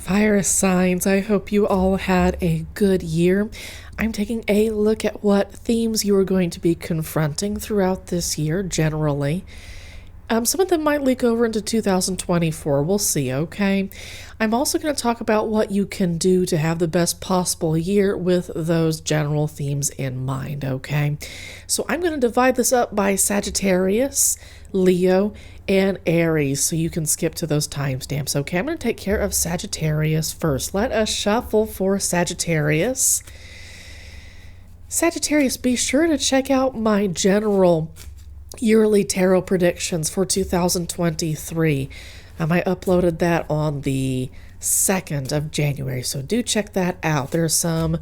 Fire signs, I hope you all had a good year. I'm taking a look at what themes you are going to be confronting throughout this year generally. Some of them might leak over into 2024. We'll see, okay? I'm also going to talk about what you can do to have the best possible year with those general themes in mind, okay? So I'm going to divide this up by Sagittarius, Leo, and Aries, so you can skip to those timestamps, okay? I'm going to take care of Sagittarius first. Let us shuffle for Sagittarius. Sagittarius, be sure to check out my general yearly tarot predictions for 2023. I uploaded that on the 2nd of January, so do check that out. There's some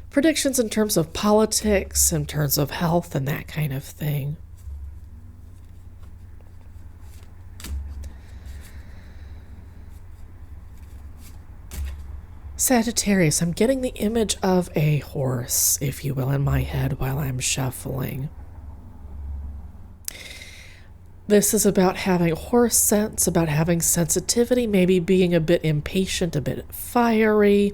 predictions in terms of politics, in terms of health, and that kind of thing. Sagittarius, I'm getting the image of a horse, if you will, in my head while I'm shuffling. This is about having horse sense, about having sensitivity, maybe being a bit impatient, a bit fiery,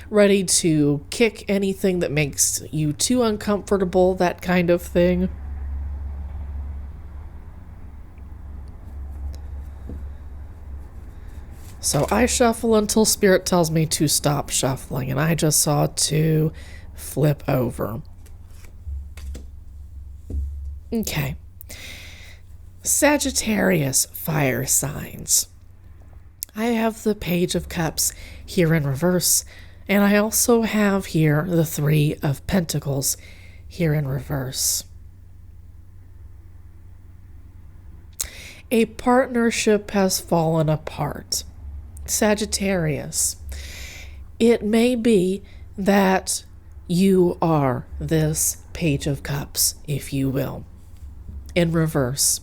ready to kick anything that makes you too uncomfortable, that kind of thing. So I shuffle until Spirit tells me to stop shuffling, and I just saw 2 flip over. Okay. Sagittarius fire signs. I have the Page of Cups here in reverse, and I also have here the 3 of Pentacles here in reverse. A partnership has fallen apart. Sagittarius, it may be that you are this Page of Cups, if you will, in reverse.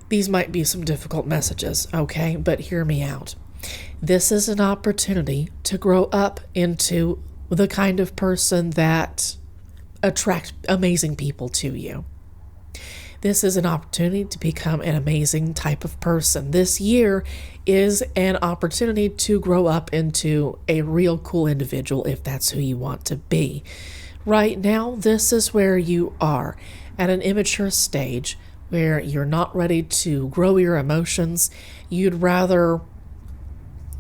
These might be some difficult messages, okay? But hear me out. This is an opportunity to grow up into the kind of person that attracts amazing people to you. This is an opportunity to become an amazing type of person. This year is an opportunity to grow up into a real cool individual if that's who you want to be. Right now, this is where you are at an immature stage where you're not ready to grow your emotions. You'd rather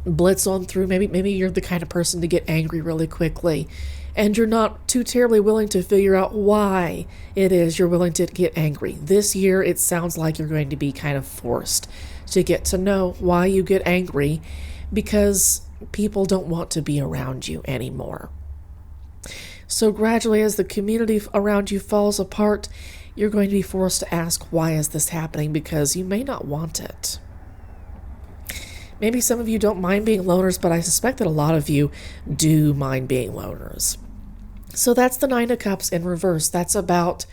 blitz on through. Maybe you're the kind of person to get angry really quickly, and you're not too terribly willing to figure out why it is you're willing to get angry. This year, it sounds like you're going to be kind of forced to get to know why you get angry, because people don't want to be around you anymore. So gradually, as the community around you falls apart, you're going to be forced to ask, why is this happening? Because you may not want it. Maybe some of you don't mind being loners, but I suspect that a lot of you do mind being loners. So that's the 9 of Cups in reverse. That's about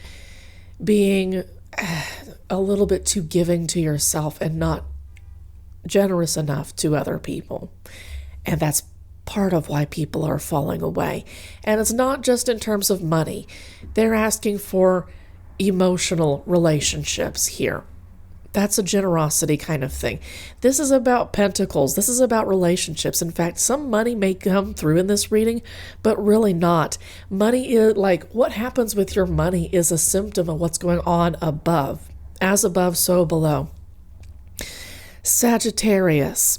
being a little bit too giving to yourself and not generous enough to other people. And that's part of why people are falling away. And it's not just in terms of money. They're asking for emotional relationships here. That's a generosity kind of thing. This is about pentacles. This is about relationships. In fact, some money may come through in this reading, but really not. Money is like, what happens with your money is a symptom of what's going on above. As above, so below. Sagittarius,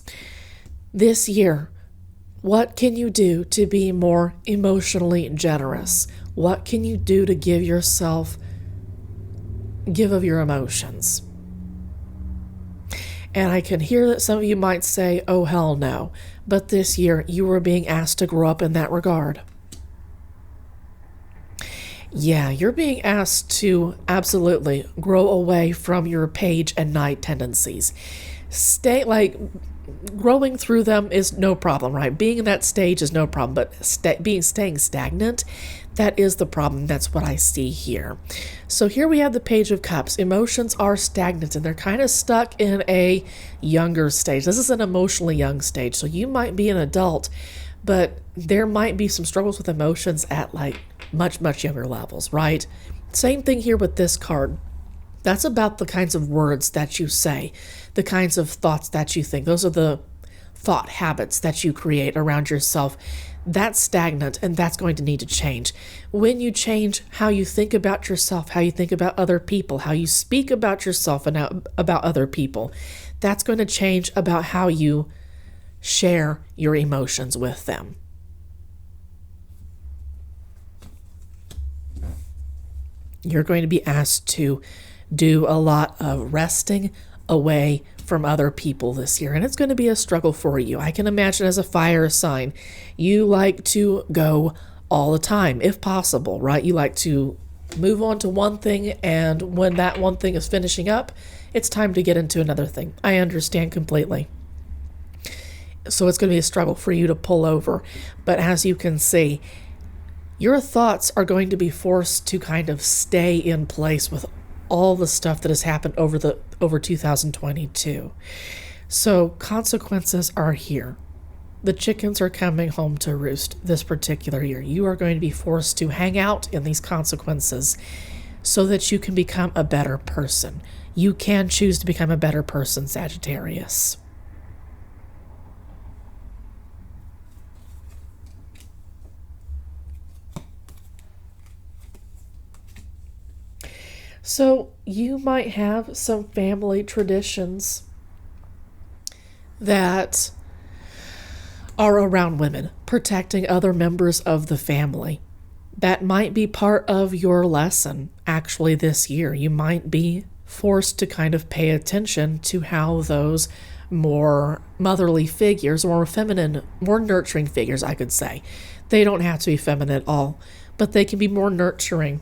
this year, what can you do to be more emotionally generous? What can you do to give of your emotions? And I can hear that some of you might say, oh, hell no. But this year, you are being asked to grow up in that regard. Yeah, you're being asked to absolutely grow away from your Page and Knight tendencies. Growing through them is no problem, right? Being in that stage is no problem, but staying stagnant, that is the problem. That's what I see here. So here we have the Page of Cups. Emotions are stagnant and they're kind of stuck in a younger stage. This is an emotionally young stage. So you might be an adult, but there might be some struggles with emotions at much, much younger levels, right? Same thing here with this card. That's about the kinds of words that you say, the kinds of thoughts that you think. Those are the thought habits that you create around yourself, that's stagnant, and that's going to need to change. When you change how you think about yourself, how you think about other people, how you speak about yourself and about other people, that's going to change about how you share your emotions with them. You're going to be asked to do a lot of resting away from other people this year, and it's going to be a struggle for you. I can imagine as a fire sign, you like to go all the time, if possible, right? You like to move on to one thing, and when that one thing is finishing up, it's time to get into another thing. I understand completely. So it's going to be a struggle for you to pull over. But as you can see, your thoughts are going to be forced to kind of stay in place with all the stuff that has happened over 2022. So consequences are here. The chickens are coming home to roost this particular year. You are going to be forced to hang out in these consequences so that you can become a better person. You can choose to become a better person, Sagittarius. So you might have some family traditions that are around women, protecting other members of the family. That might be part of your lesson, actually, this year. You might be forced to kind of pay attention to how those more motherly figures, or feminine, more nurturing figures, I could say. They don't have to be feminine at all, but they can be more nurturing.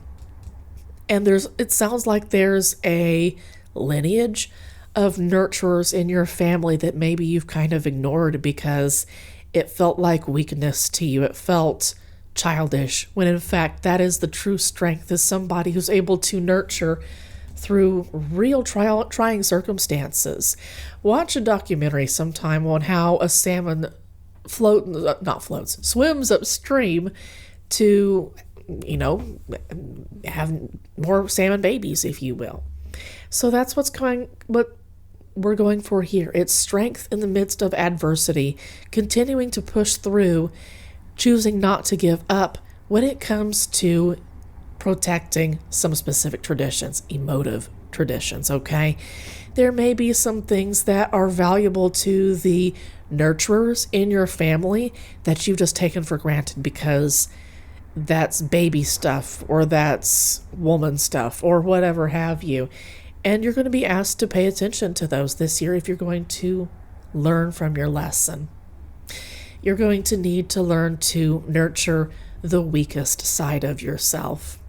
And it sounds like there's a lineage of nurturers in your family that maybe you've kind of ignored because it felt like weakness to you. It felt childish, when in fact that is the true strength, is somebody who's able to nurture through real trying circumstances. Watch a documentary sometime on how a salmon swims upstream to, have more salmon babies, if you will. So that's what we're going for here. It's strength in the midst of adversity, continuing to push through, choosing not to give up when it comes to protecting some specific traditions, emotive traditions, okay? There may be some things that are valuable to the nurturers in your family that you've just taken for granted because that's baby stuff, or that's woman stuff, or whatever have you. And you're going to be asked to pay attention to those this year if you're going to learn from your lesson. You're going to need to learn to nurture the weakest side of yourself.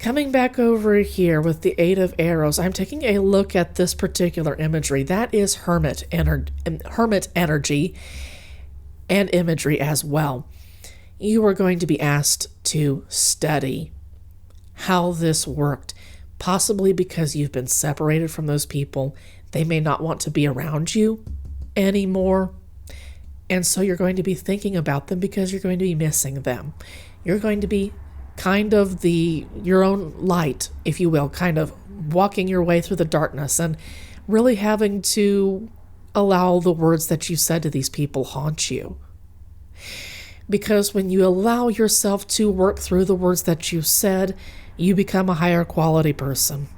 Coming back over here with the Eight of Arrows, I'm taking a look at this particular imagery. That is hermit energy and imagery as well. You are going to be asked to study how this worked, possibly because you've been separated from those people. They may not want to be around you anymore. And so you're going to be thinking about them because you're going to be missing them. You're going to be kind of your own light, if you will, kind of walking your way through the darkness and really having to allow the words that you said to these people haunt you. Because when you allow yourself to work through the words that you said, you become a higher quality person.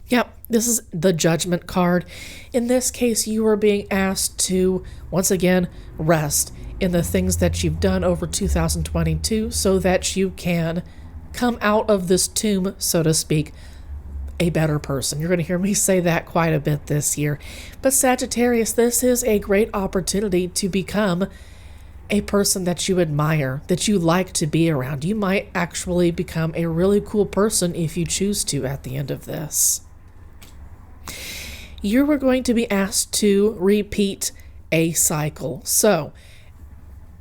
Yep, this is the Judgment card. In this case, you are being asked to, once again, rest in the things that you've done over 2022 so that you can come out of this tomb, so to speak, a better person. You're going to hear me say that quite a bit this year. But Sagittarius, this is a great opportunity to become a person that you admire, that you like to be around. You might actually become a really cool person if you choose to at the end of this. You are going to be asked to repeat a cycle. So,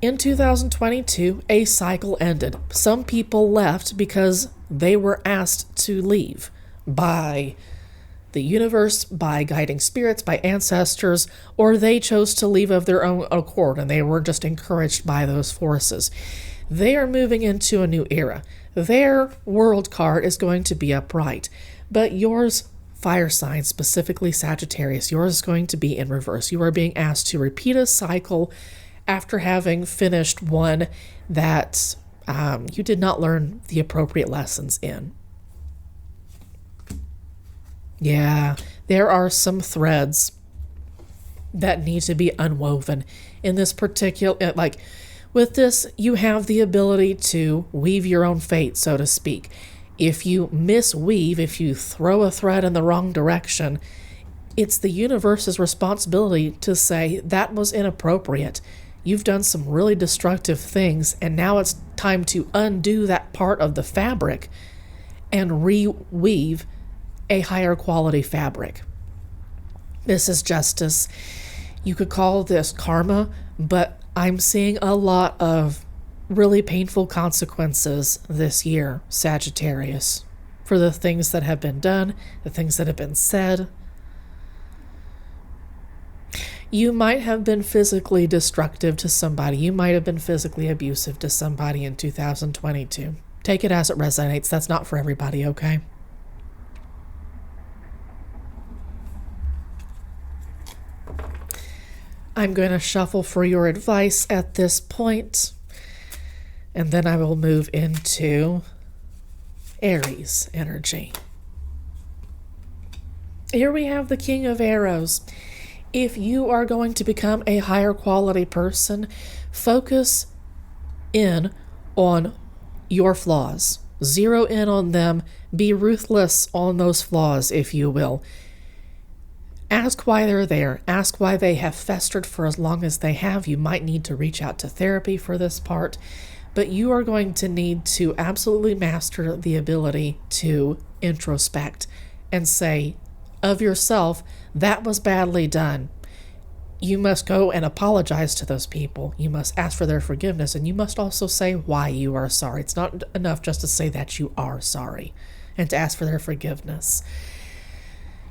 in 2022, a cycle ended. Some people left because they were asked to leave by the universe, by guiding spirits, by ancestors, or they chose to leave of their own accord and they were just encouraged by those forces. They are moving into a new era. Their world card is going to be upright, but yours, fire sign, specifically Sagittarius, yours is going to be in reverse. You are being asked to repeat a cycle after having finished one that you did not learn the appropriate lessons in. Yeah, there are some threads that need to be unwoven in this particular, like with this, you have the ability to weave your own fate, so to speak. If you misweave, if you throw a thread in the wrong direction, it's the universe's responsibility to say that was inappropriate. You've done some really destructive things, and now it's time to undo that part of the fabric and reweave a higher quality fabric. This is justice. You could call this karma, but I'm seeing a lot of really painful consequences this year, Sagittarius, for the things that have been done, the things that have been said. You might have been physically destructive to somebody. You might have been physically abusive to somebody in 2022. Take it as it resonates. That's not for everybody, okay? I'm going to shuffle for your advice at this point, and then I will move into Aries energy. Here we have the King of Arrows. If you are going to become a higher quality person, focus in on your flaws. Zero in on them. Be ruthless on those flaws, if you will. Ask why they're there. Ask why they have festered for as long as they have. You might need to reach out to therapy for this part, but you are going to need to absolutely master the ability to introspect and say of yourself, that was badly done. You must go and apologize to those people. You must ask for their forgiveness, and you must also say why you are sorry. It's not enough just to say that you are sorry and to ask for their forgiveness.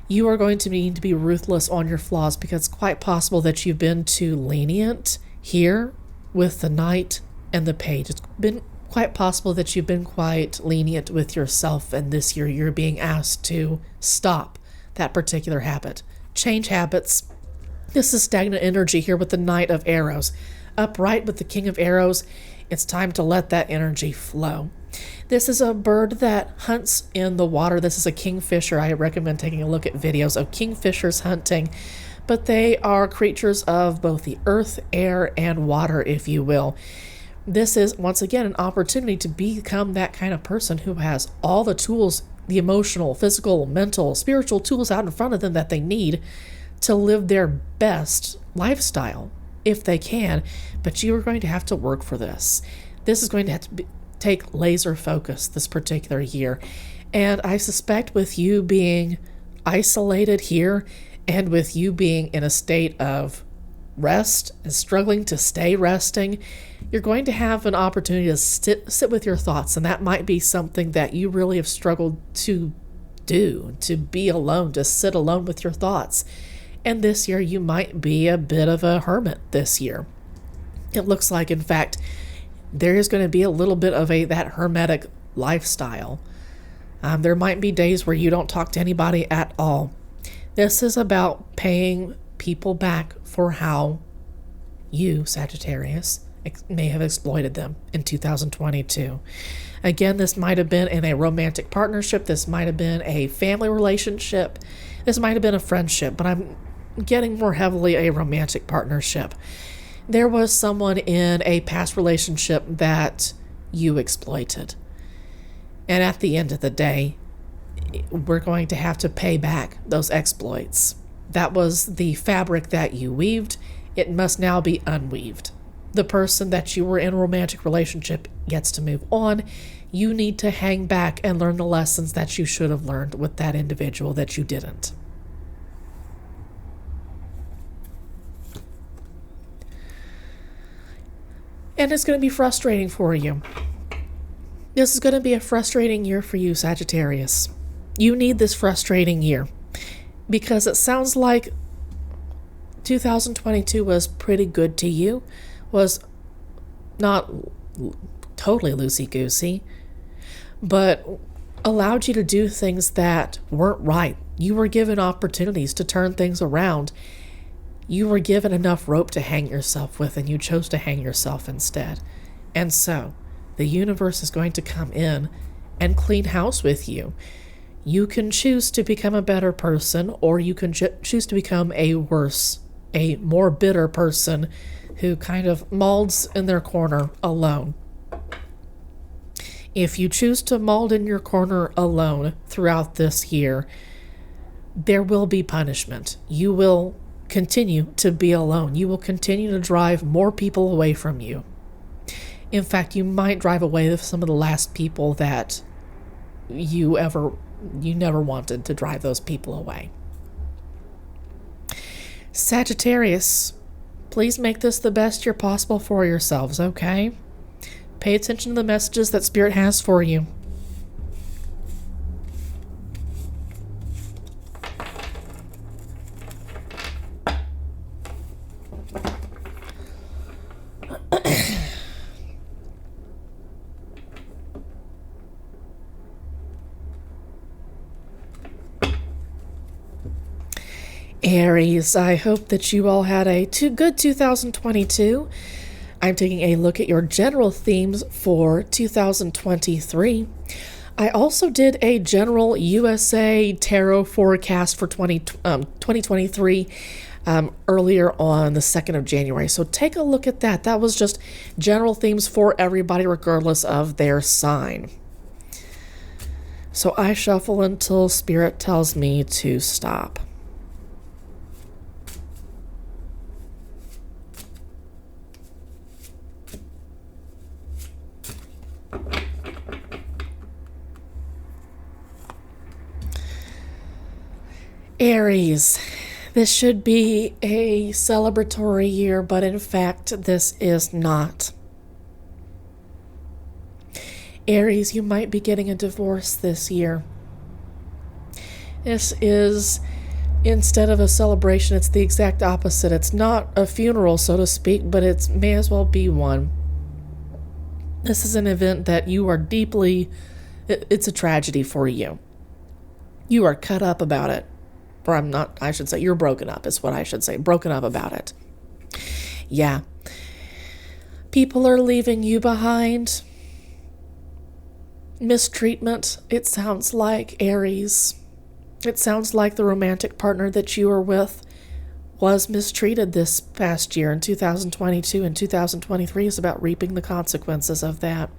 You are going to need to be ruthless on your flaws, because it's quite possible that you've been too lenient here with the Knight and the Page. It's been quite possible that you've been quite lenient with yourself, and this year you're being asked to stop that particular habit. Change habits. This is stagnant energy here with the Knight of Arrows. Upright with the King of Arrows, it's time to let that energy flow. This is a bird that hunts in the water. This is a kingfisher. I recommend taking a look at videos of kingfishers hunting, but they are creatures of both the earth, air, and water, if you will. This is, once again, an opportunity to become that kind of person who has all the tools, the emotional, physical, mental, spiritual tools out in front of them that they need to live their best lifestyle, if they can. But you are going to have to work for this. This is going to have to take laser focus this particular year. And I suspect with you being isolated here and with you being in a state of rest and struggling to stay resting, you're going to have an opportunity to sit with your thoughts. And that might be something that you really have struggled to do, to be alone, to sit alone with your thoughts. And this year you might be a bit of a hermit this year. It looks like, in fact, there is going to be a little bit of that hermetic lifestyle. There might be days where you don't talk to anybody at all. This is about paying people back for how you, Sagittarius, may have exploited them in 2022. Again, this might have been in a romantic partnership. This might have been a family relationship. This might have been a friendship, but I'm getting more heavily a romantic partnership. There was someone in a past relationship that you exploited. And at the end of the day, we're going to have to pay back those exploits. That was the fabric that you weaved. It must now be unweaved. The person that you were in a romantic relationship gets to move on. You need to hang back and learn the lessons that you should have learned with that individual that you didn't. And it's going to be frustrating for you. This is going to be a frustrating year for you, Sagittarius. You need this frustrating year because it sounds like 2022 was pretty good to you, was not totally loosey-goosey, but allowed you to do things that weren't right. You were given opportunities to turn things around. You were given enough rope to hang yourself with, and you chose to hang yourself instead. And so, the universe is going to come in and clean house with you. You can choose to become a better person, or you can choose to become a more bitter person who kind of molds in their corner alone. If you choose to mold in your corner alone throughout this year, there will be punishment. You will continue to be alone. You will continue to drive more people away from you. In fact, you might drive away some of the last people that you never wanted to drive those people away. Sagittarius, please make this the best year possible for yourselves, okay? Pay attention to the messages that Spirit has for you. Aries, I hope that you all had a good 2022. I'm taking a look at your general themes for 2023. I also did a general USA tarot forecast for 2023 earlier on the 2nd of January. So take a look at that. That was just general themes for everybody regardless of their sign. So I shuffle until Spirit tells me to stop. Aries, this should be a celebratory year, but in fact, this is not. Aries, you might be getting a divorce this year. This is, instead of a celebration, it's the exact opposite. It's not a funeral, so to speak, but it may as well be one. This is an event that you are it's a tragedy for you. You are cut up about it. Or I should say, you're broken up is what I should say. Broken up about it. Yeah. People are leaving you behind. Mistreatment, it sounds like, Aries. It sounds like the romantic partner that you are with was mistreated this past year in 2022, and 2023 is about reaping the consequences of that.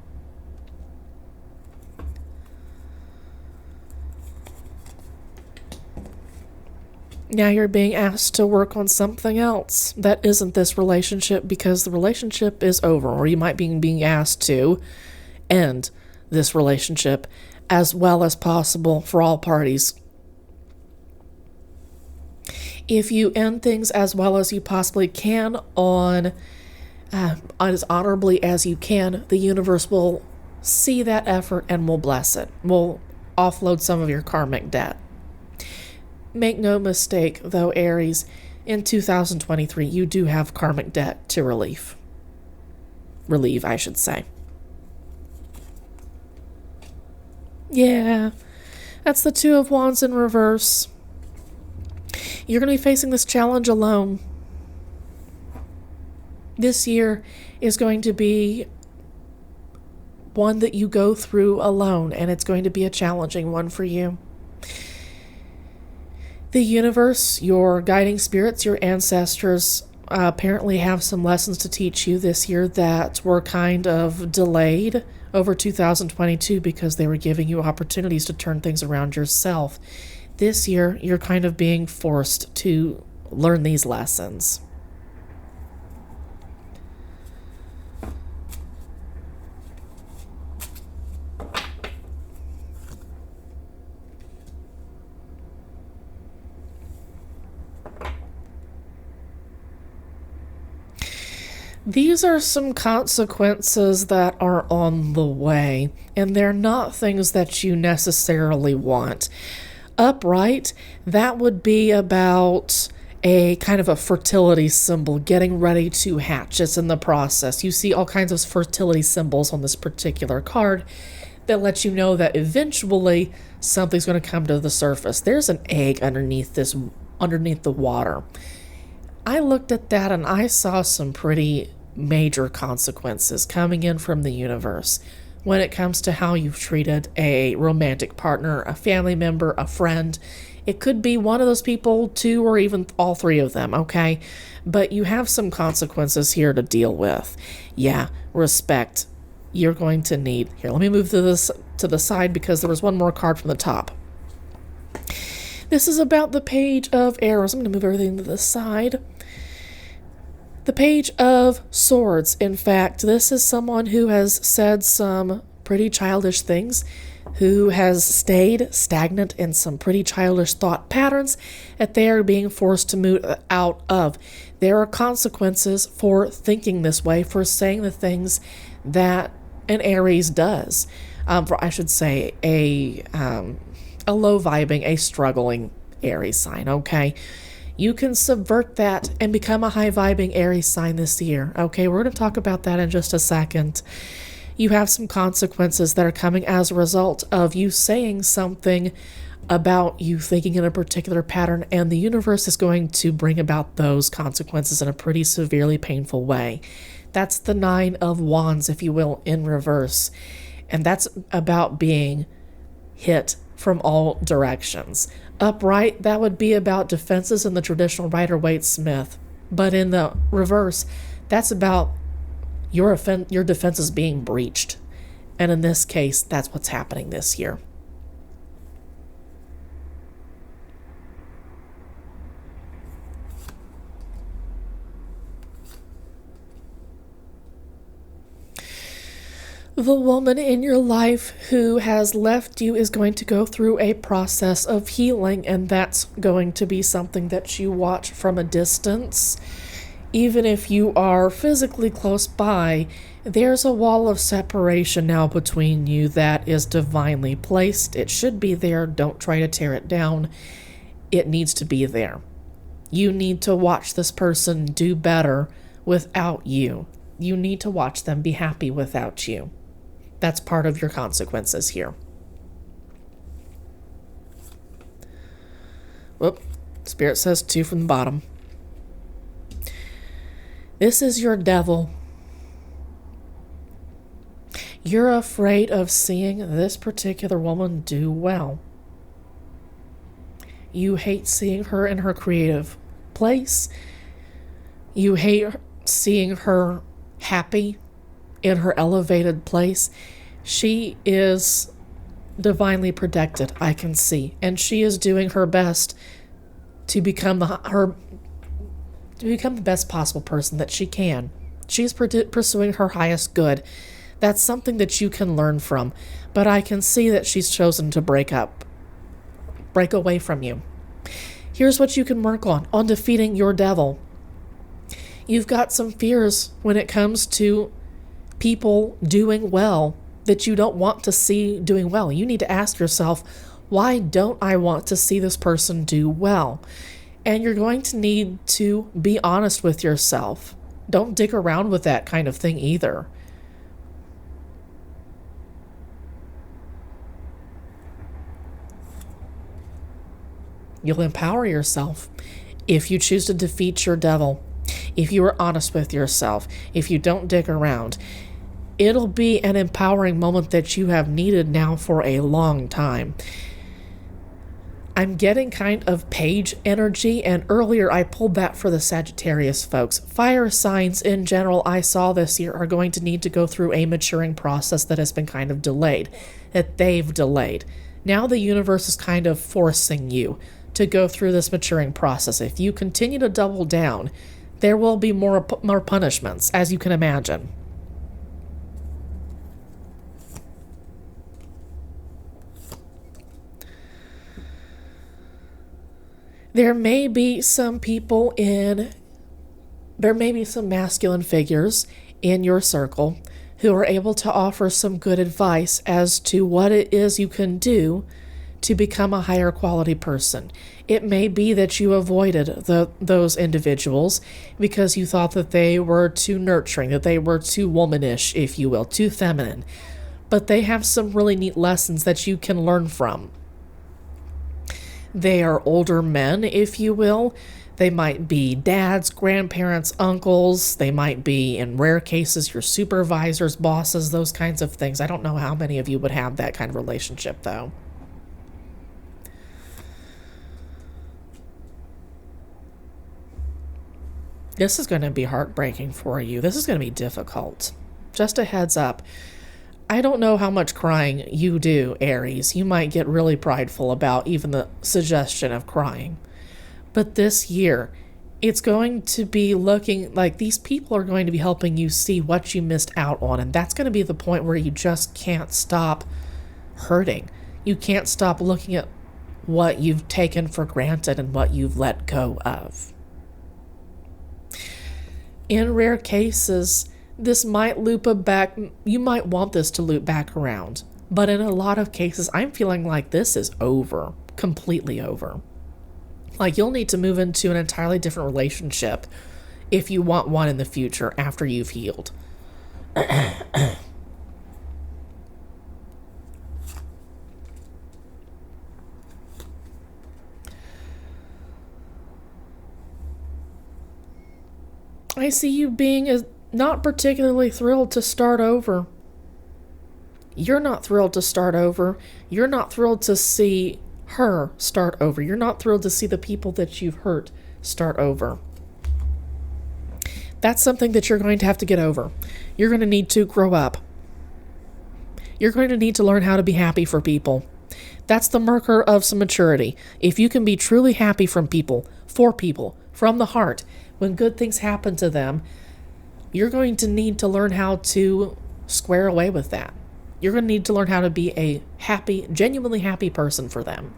Now you're being asked to work on something else that isn't this relationship because the relationship is over, or you might be being asked to end this relationship as well as possible for all parties. If you end things as well as you possibly can on as honorably as you can, the universe will see that effort and will bless it. Will offload some of your karmic debt. Make no mistake, though, Aries, in 2023, you do have karmic debt to relieve, I should say. Yeah, that's the Two of Wands in reverse. You're going to be facing this challenge alone. This year is going to be one that you go through alone, and it's going to be a challenging one for you. The universe, your guiding spirits, your ancestors apparently have some lessons to teach you this year that were kind of delayed over 2022 because they were giving you opportunities to turn things around yourself. This year, you're kind of being forced to learn these lessons. These are some consequences that are on the way, and they're not things that you necessarily want. Upright, that would be about a kind of a fertility symbol, getting ready to hatch. It's in the process. You see all kinds of fertility symbols on this particular card. that lets you know that eventually something's going to come to the surface. There's an egg underneath the water. I looked at that and I saw some pretty major consequences coming in from the universe when it comes to how you've treated a romantic partner, a family member, a friend. It could be one of those people, two, or even all three of them, okay? But you have some consequences here to deal with. Yeah, respect. You're going to need. Here, let me move to the side because there was one more card from the top. This is about the Page of Arrows. I'm going to move everything to the side. The Page of Swords. In fact, this is someone who has said some pretty childish things, who has stayed stagnant in some pretty childish thought patterns that they are being forced to move out of. There are consequences for thinking this way, for saying the things that an Aries does. I should say a low vibing, a struggling Aries sign, okay? You can subvert that and become a high vibing Aries sign this year, okay? We're going to talk about that in just a second. You have some consequences that are coming as a result of you saying something about you thinking in a particular pattern, and the universe is going to bring about those consequences in a pretty severely painful way. That's the Nine of Wands, if you will, in reverse. And that's about being hit from all directions. Upright, that would be about defenses in the traditional Rider-Waite-Smith. But in the reverse, that's about your defenses being breached. And in this case, that's what's happening this year. The woman in your life who has left you is going to go through a process of healing, and that's going to be something that you watch from a distance. Even if you are physically close by, there's a wall of separation now between you that is divinely placed. It should be there. Don't try to tear it down. It needs to be there. You need to watch this person do better without you. You need to watch them be happy without you. That's part of your consequences here. Whoop. Spirit says 2 from the bottom. This is your devil. You're afraid of seeing this particular woman do well. You hate seeing her in her creative place. You hate seeing her happy in her elevated place. She is divinely protected, I can see, and she is doing her best to become the best possible person that she can. She's pursuing her highest good. That's something that you can learn from, but I can see that she's chosen to break away from you. Here's what you can work on defeating your devil. You've got some fears when it comes to people doing well that you don't want to see doing well. You need to ask yourself, why don't I want to see this person do well? And you're going to need to be honest with yourself. Don't dick around with that kind of thing either. You'll empower yourself if you choose to defeat your devil. If you are honest with yourself, if you don't dick around, it'll be an empowering moment that you have needed now for a long time. I'm getting kind of page energy, and earlier I pulled that for the Sagittarius folks. Fire signs in general I saw this year are going to need to go through a maturing process that has been kind of delayed, that they've delayed. Now the universe is kind of forcing you to go through this maturing process. If you continue to double down, there will be more punishments, as you can imagine. There may be some masculine figures in your circle who are able to offer some good advice as to what it is you can do to become a higher quality person. It may be that you avoided those individuals because you thought that they were too nurturing, that they were too womanish, if you will, too feminine. but they have some really neat lessons that you can learn from. They are older men, if you will. They might be dads, grandparents, uncles. They might be, in rare cases, your supervisors, bosses, those kinds of things. I don't know how many of you would have that kind of relationship, though. This is going to be heartbreaking for you. This is going to be difficult. Just a heads up. I don't know how much crying you do, Aries. You might get really prideful about even the suggestion of crying. But this year, it's going to be looking like these people are going to be helping you see what you missed out on. And that's going to be the point where you just can't stop hurting. You can't stop looking at what you've taken for granted and what you've let go of. In rare cases, this might loop back. You might want this to loop back around. But in a lot of cases, I'm feeling like this is over. Completely over. Like, you'll need to move into an entirely different relationship if you want one in the future after you've healed. I see you being not particularly thrilled to start over. You're not thrilled to start over. You're not thrilled to see her start over. You're not thrilled to see the people that you've hurt start over. That's something that you're going to have to get over. You're going to need to grow up. You're going to need to learn how to be happy for people. That's the marker of some maturity. If you can be truly happy from people, from the heart, when good things happen to them, you're going to need to learn how to square away with that. You're going to need to learn how to be a happy, genuinely happy person for them.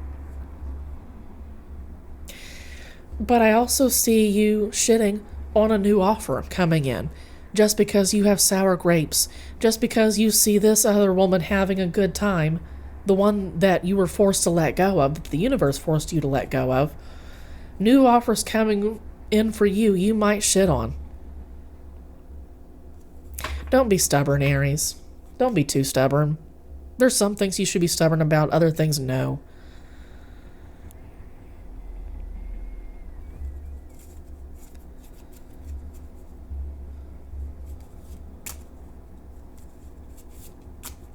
But I also see you shitting on a new offer coming in. Just because you have sour grapes. Just because you see this other woman having a good time. The one that you were forced to let go of, that the universe forced you to let go of. New offers coming in for you, you might shit on. Don't be stubborn, Aries. Don't be too stubborn. There's some things you should be stubborn about, other things no.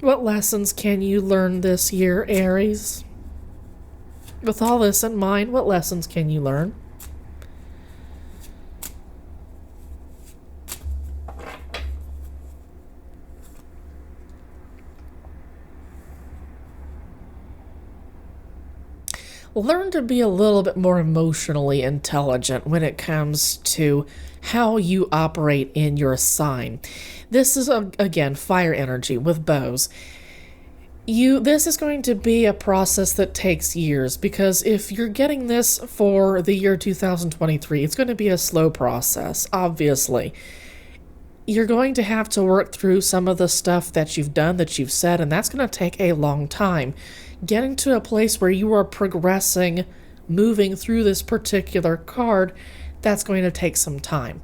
What lessons can you learn this year, Aries? With all this in mind, what lessons can you learn? Learn to be a little bit more emotionally intelligent when it comes to how you operate in your sign. This is, again, fire energy with bows. This is going to be a process that takes years, because if you're getting this for the year 2023, it's going to be a slow process, obviously. You're going to have to work through some of the stuff that you've done, that you've said, and that's going to take a long time. Getting to a place where you are progressing, moving through this particular card, that's going to take some time.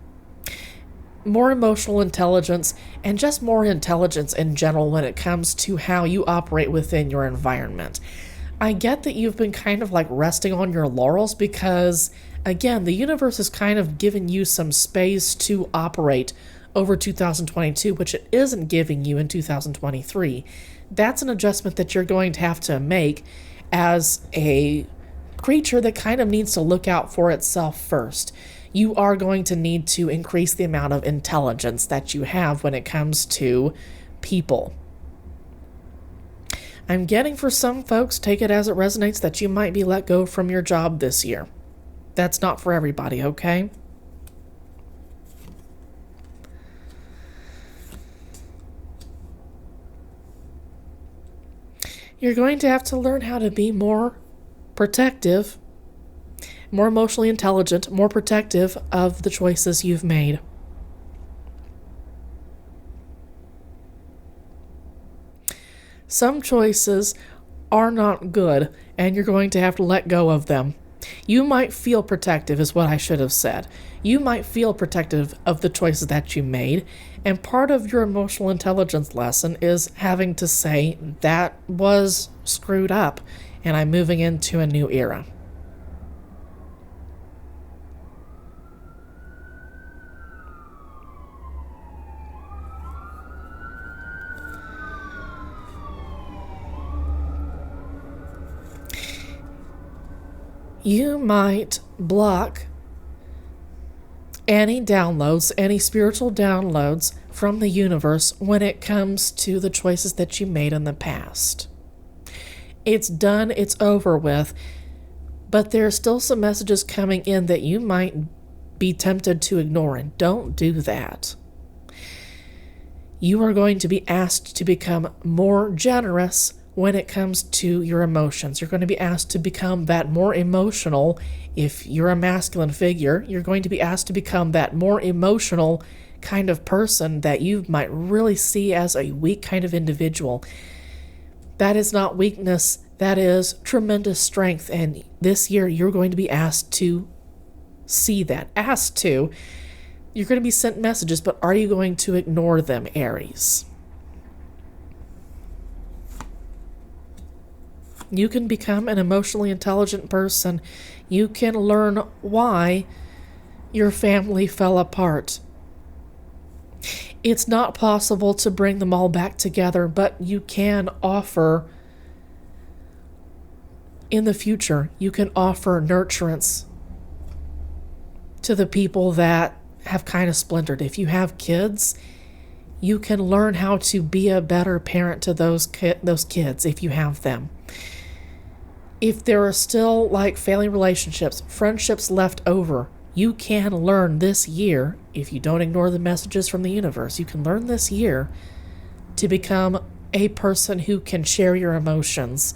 More emotional intelligence, and just more intelligence in general when it comes to how you operate within your environment. I get that you've been kind of like resting on your laurels because, again, the universe has kind of given you some space to operate over 2022, which it isn't giving you in 2023. That's an adjustment that you're going to have to make as a creature that kind of needs to look out for itself first. You are going to need to increase the amount of intelligence that you have when it comes to people. I'm getting, for some folks, take it as it resonates, that you might be let go from your job this year. That's not for everybody, okay? You're going to have to learn how to be more protective, more emotionally intelligent, more protective of the choices you've made. Some choices are not good, and you're going to have to let go of them. You might feel protective, is what I should have said. You might feel protective of the choices that you made, and part of your emotional intelligence lesson is having to say, that was screwed up, and I'm moving into a new era. You might block any downloads, any spiritual downloads from the universe when it comes to the choices that you made in the past. It's done, it's over with, but there are still some messages coming in that you might be tempted to ignore, and don't do that. You are going to be asked to become more generous when it comes to your emotions. You're going to be asked to become that more emotional. If you're a masculine figure, you're going to be asked to become that more emotional kind of person that you might really see as a weak kind of individual. That is not weakness, that is tremendous strength. And this year, you're going to be asked to see that. Asked to. You're going to be sent messages, but are you going to ignore them, Aries? You can become an emotionally intelligent person. You can learn why your family fell apart. It's not possible to bring them all back together, but you can offer, in the future, you can offer nurturance to the people that have kind of splintered. If you have kids, you can learn how to be a better parent to those kids if you have them. If there are still failing relationships, friendships left over, you can learn this year, if you don't ignore the messages from the universe, you can learn this year to become a person who can share your emotions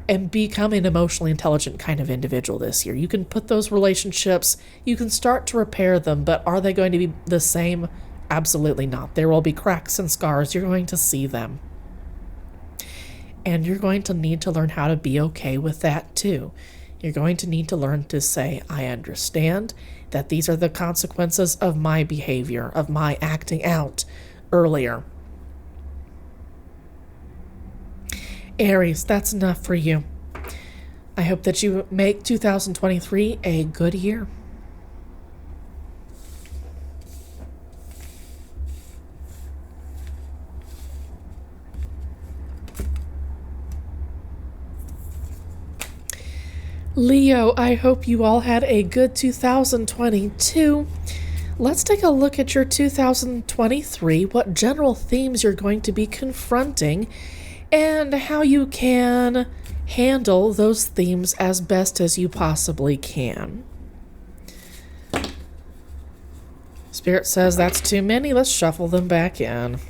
and become an emotionally intelligent kind of individual this year. You can put those relationships, you can start to repair them, but are they going to be the same? Absolutely not. There will be cracks and scars. You're going to see them. And you're going to need to learn how to be okay with that too. You're going to need to learn to say, I understand that these are the consequences of my behavior, of my acting out earlier. Aries, that's enough for you. I hope that you make 2023 a good year. Leo, I hope you all had a good 2022. Let's take a look at your 2023, what general themes you're going to be confronting, and how you can handle those themes as best as you possibly can. Spirit says that's too many. Let's shuffle them back in.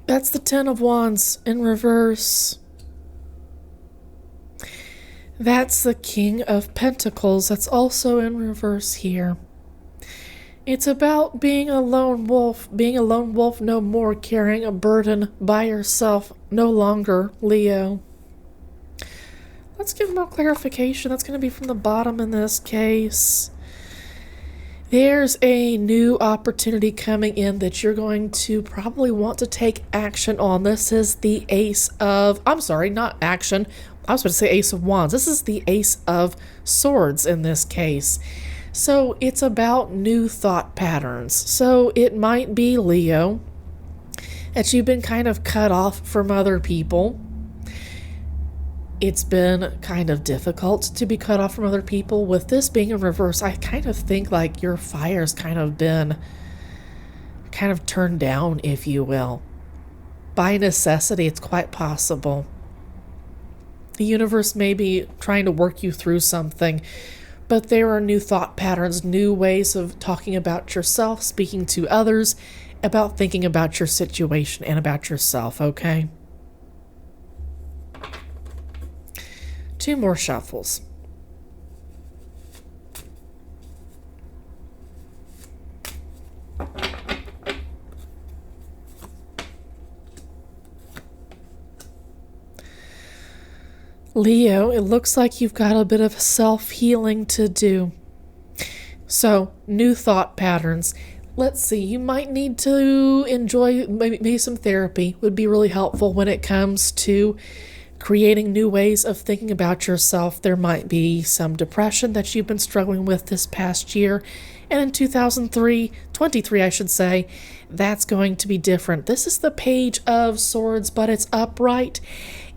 That's the Ten of Wands in reverse. That's the King of Pentacles. That's also in reverse here. It's about being a lone wolf no more, carrying a burden by yourself no longer, Leo. Let's give more clarification. That's going to be from the bottom in this case. There's a new opportunity coming in that you're going to probably want to take action on. This is the Ace of... I'm sorry, not action. I was about to say Ace of Wands. This is the Ace of Swords in this case. So it's about new thought patterns. So it might be, Leo, that you've been kind of cut off from other people. It's been kind of difficult to be cut off from other people. With this being in reverse, I kind of think like your fire's kind of been turned down, if you will. By necessity, it's quite possible. The universe may be trying to work you through something, but there are new thought patterns, new ways of talking about yourself, speaking to others, about thinking about your situation and about yourself, okay? Two more shuffles. Leo, it looks like you've got a bit of self-healing to do. So, new thought patterns. Let's see, you might need to enjoy maybe some therapy would be really helpful when it comes to creating new ways of thinking about yourself. There might be some depression that you've been struggling with this past year. And in 2023, I should say, that's going to be different. This is the Page of Swords, but it's upright.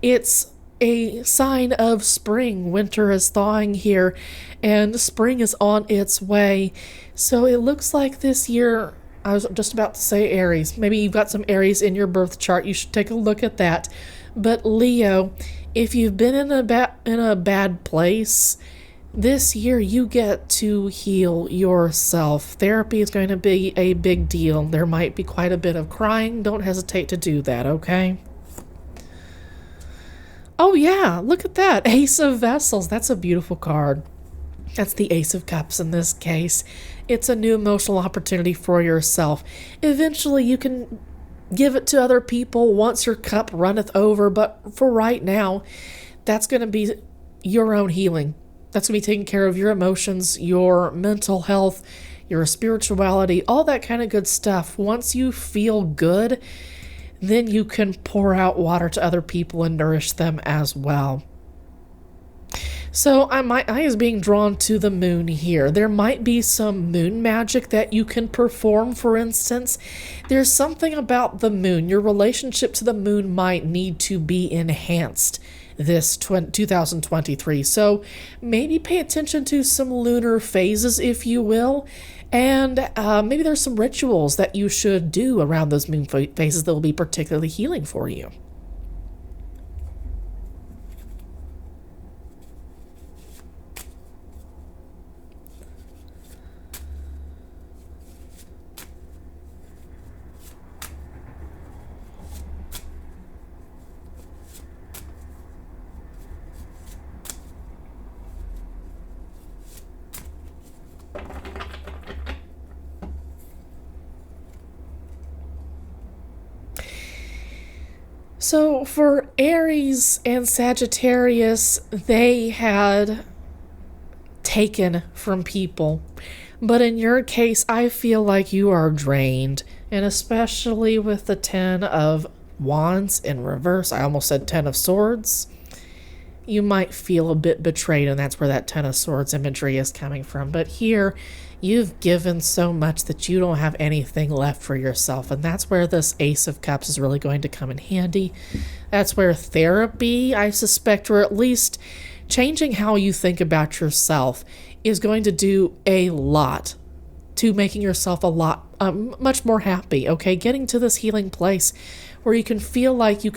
It's a sign of spring. Winter is thawing here, and spring is on its way. So it looks like this year, I was just about to say Aries. Maybe you've got some Aries in your birth chart. You should take a look at that. But Leo, if you've been in a bad place, this year you get to heal yourself. Therapy is going to be a big deal. There might be quite a bit of crying. Don't hesitate to do that, okay? Oh yeah, look at that. Ace of Vessels. That's a beautiful card. That's the Ace of Cups in this case. It's a new emotional opportunity for yourself. Eventually you can give it to other people once your cup runneth over, but for right now, that's going to be your own healing. That's going to be taking care of your emotions, your mental health, your spirituality, all that kind of good stuff. Once you feel good, then you can pour out water to other people and nourish them as well. So my eye is being drawn to the moon here. There might be some moon magic that you can perform, for instance. There's something about the moon. Your relationship to the moon might need to be enhanced this 2023. So maybe pay attention to some lunar phases, if you will. And maybe there's some rituals that you should do around those moon phases that will be particularly healing for you. So for Aries and Sagittarius, they had taken from people. But in your case, I feel like you are drained. And especially with the 10 of Wands in reverse, I almost said 10 of Swords, you might feel a bit betrayed, and that's where that 10 of Swords imagery is coming from. But here, you've given so much that you don't have anything left for yourself, and that's where this Ace of Cups is really going to come in handy. That's where therapy, I suspect, or at least changing how you think about yourself, is going to do a lot to making yourself much more happy, okay? Getting to this healing place where you can feel like you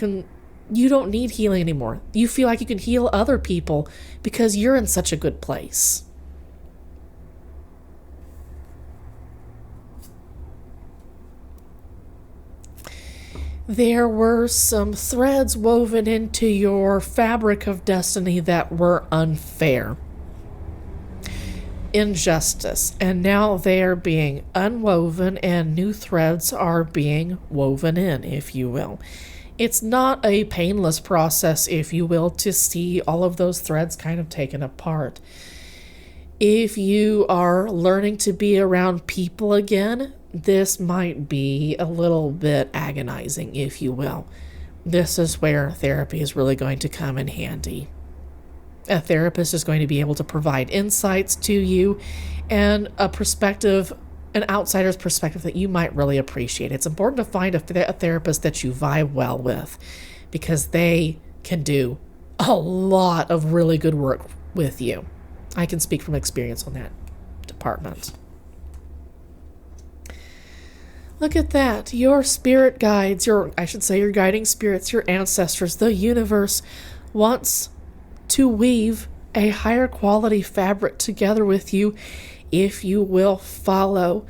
don't need healing anymore. You feel like you can heal other people because you're in such a good place. There were some threads woven into your fabric of destiny that were unfair. Injustice. And now they are being unwoven and new threads are being woven in, if you will. It's not a painless process, if you will, to see all of those threads kind of taken apart. If you are learning to be around people again, this might be a little bit agonizing, if you will. This is where therapy is really going to come in handy. A therapist is going to be able to provide insights to you and a perspective, an outsider's perspective that you might really appreciate. It's important to find a therapist that you vibe well with, because they can do a lot of really good work with you. I can speak from experience on that department. Look at that. Your spirit guides, your guiding spirits, your ancestors, the universe wants to weave a higher quality fabric together with you if you will follow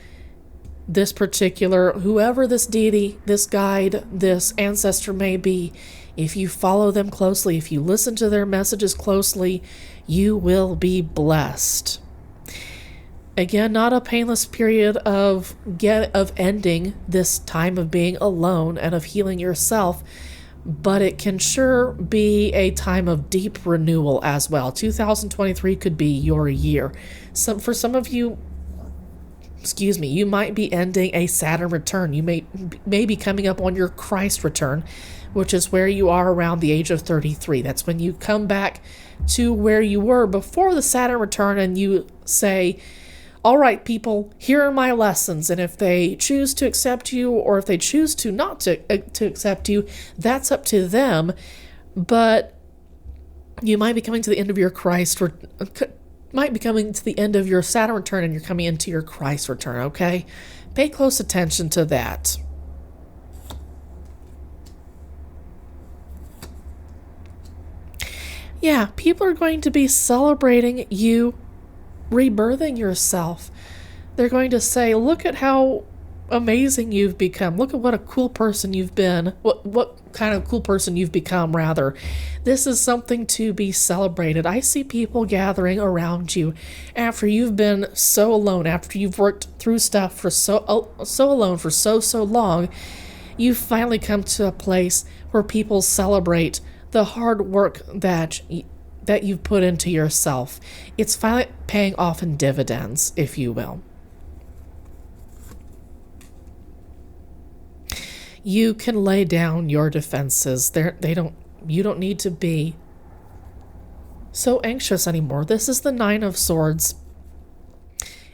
this particular, whoever this deity, this guide, this ancestor may be. If you follow them closely, if you listen to their messages closely, you will be blessed. Again, not a painless period of ending this time of being alone and of healing yourself, but it can sure be a time of deep renewal as well. 2023 could be your year. For some of you, you might be ending a Saturn return. You may be coming up on your Christ return, which is where you are around the age of 33. That's when you come back to where you were before the Saturn return and you say, all right, people, here are my lessons. And if they choose to accept you or if they choose to not to accept you, that's up to them. But you might be coming to the end of your might be coming to the end of your Saturn return and you're coming into your Christ return, okay? Pay close attention to that. Yeah, people are going to be celebrating you rebirthing yourself. They're going to say, look at how amazing you've become. Look at what a cool person you've been. What kind of cool person you've become, rather. This is something to be celebrated. I see people gathering around you after you've been so alone, after you've worked through stuff for so alone for so long. You've finally come to a place where people celebrate the hard work that you've put into yourself. It's finally paying off in dividends, if you will. You can lay down your defenses. You don't need to be so anxious anymore. This is the 9 of Swords,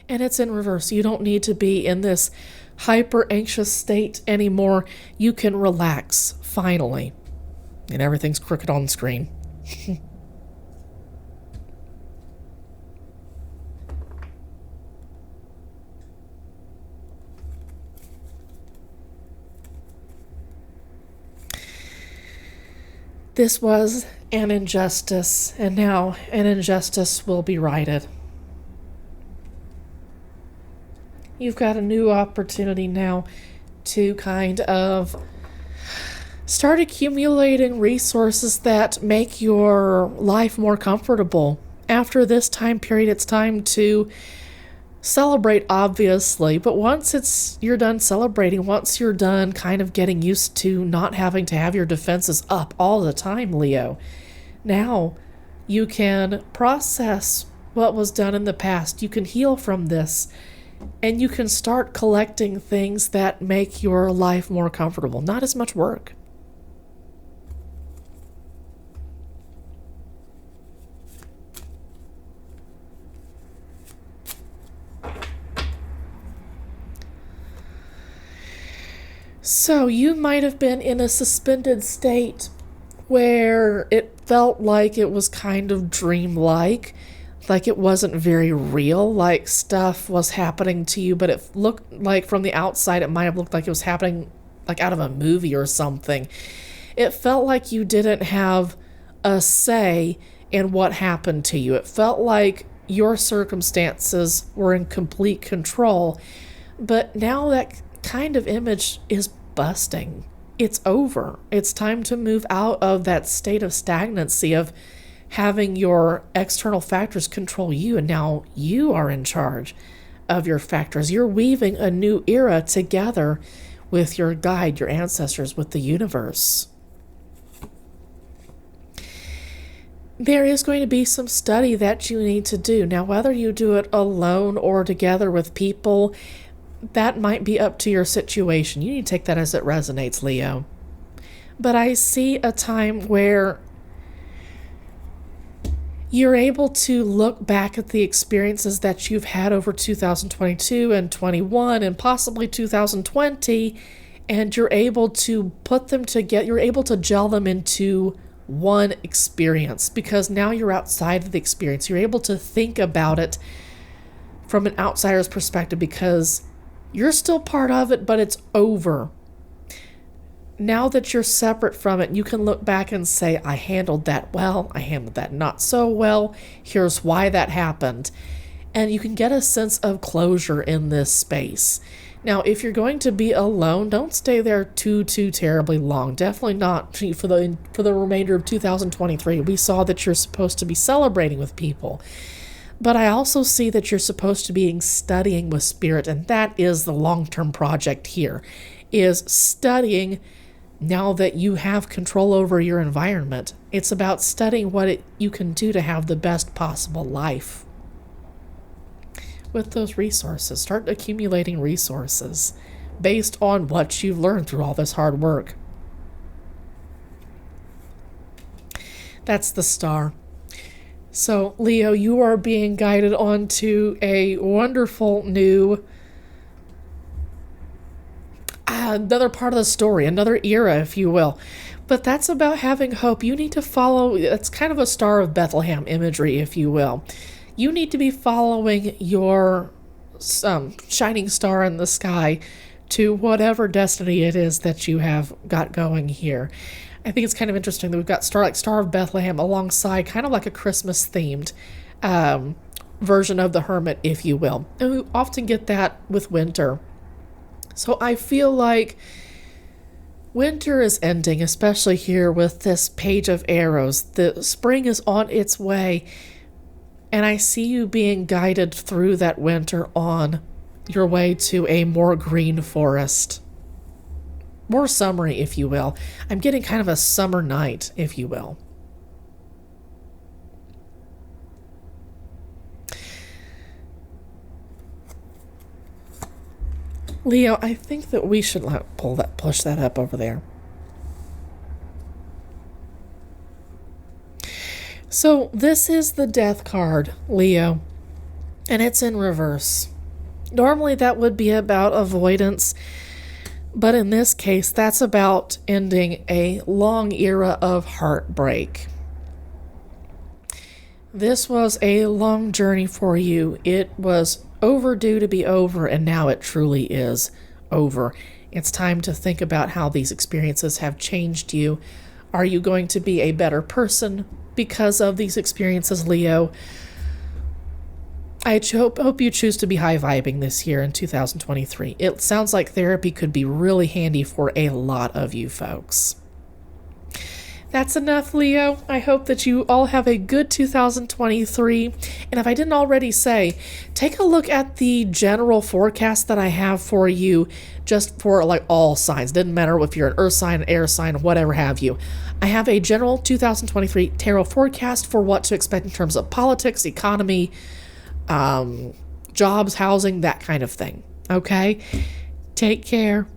and it's in reverse. You don't need to be in this hyper anxious state anymore. You can relax, finally. And everything's crooked on the screen. This was an injustice, and now an injustice will be righted. You've got a new opportunity now to kind of start accumulating resources that make your life more comfortable. After this time period, it's time to celebrate, obviously, but once you're done celebrating, once you're done kind of getting used to not having to have your defenses up all the time, Leo, now you can process what was done in the past. You can heal from this, and you can start collecting things that make your life more comfortable. Not as much work. So you might have been in a suspended state where it felt like it was kind of dreamlike, like it wasn't very real, like stuff was happening to you, but it looked like from the outside it might have looked like it was happening like out of a movie or something. It felt like you didn't have a say in what happened to you. It felt like your circumstances were in complete control, but now that kind of image is busting. It's over. It's time to move out of that state of stagnancy of having your external factors control you, and now you are in charge of your factors. You're weaving a new era together with your guide, your ancestors, with the universe. There is going to be some study that you need to do. Now, whether you do it alone or together with people, that might be up to your situation. You need to take that as it resonates, Leo. But I see a time where you're able to look back at the experiences that you've had over 2022 and 21 and possibly 2020, and you're able to put them together. You're able to gel them into one experience because now you're outside of the experience. You're able to think about it from an outsider's perspective because you're still part of it, but it's over. Now that you're separate from it, you can look back and say, I handled that well, I handled that not so well, here's why that happened. And you can get a sense of closure in this space. Now, if you're going to be alone, don't stay there too terribly long. Definitely not for the remainder of 2023. We saw that you're supposed to be celebrating with people. But I also see that you're supposed to be studying with spirit, and that is the long-term project here, is studying Now that you have control over your environment, it's about studying what you can do to have the best possible life. With those resources, start accumulating resources based on what you've learned through all this hard work. That's the star. So, Leo, you are being guided onto a wonderful new another part of the story, another era, if you will. But that's about having hope. You need to follow, it's kind of a Star of Bethlehem imagery, if you will. You need to be following your shining star in the sky to whatever destiny it is that you have got going here. I think it's kind of interesting that we've got Star of Bethlehem alongside kind of like a Christmas themed version of the Hermit, if you will. And we often get that with winter. So I feel like winter is ending, especially here with this Page of Arrows. The spring is on its way, and I see you being guided through that winter on your way to a more green forest. More summery, if you will. I'm getting kind of a summer night, if you will. Leo, I think that we should push that up over there. So this is the Death card, Leo, and it's in reverse. Normally that would be about avoidance, but in this case, that's about ending a long era of heartbreak. This was a long journey for you. It was overdue to be over, and now it truly is over. It's time to think about how these experiences have changed you. Are you going to be a better person because of these experiences, Leo? I hope you choose to be high vibing this year in 2023. It sounds like therapy could be really handy for a lot of you folks. That's enough, Leo. I hope that you all have a good 2023. And if I didn't already say, take a look at the general forecast that I have for you, just for like all signs. Doesn't matter if you're an earth sign, air sign, whatever have you. I have a general 2023 tarot forecast for what to expect in terms of politics, economy, jobs, housing, that kind of thing. Okay? Take care.